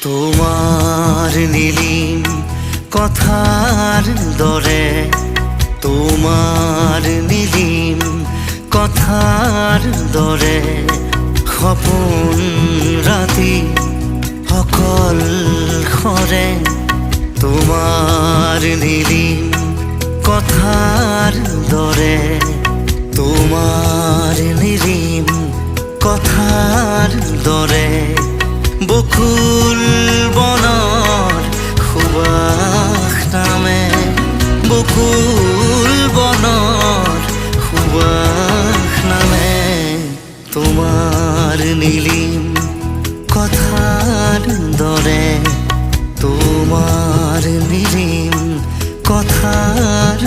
তোমার নীলিম কথার দরে, তোমার নীলিম কথার দরে সপোন রাতি অকল খৰে। তোমার নীলিম কথার দরে, তোমার নীলিম কথার দরে বকুল বনৰ সুবাস নামে, বকুল বনৰ সুবাস নামে। তোমার নীলিম কথার দরে, তোমার নীলিম কথার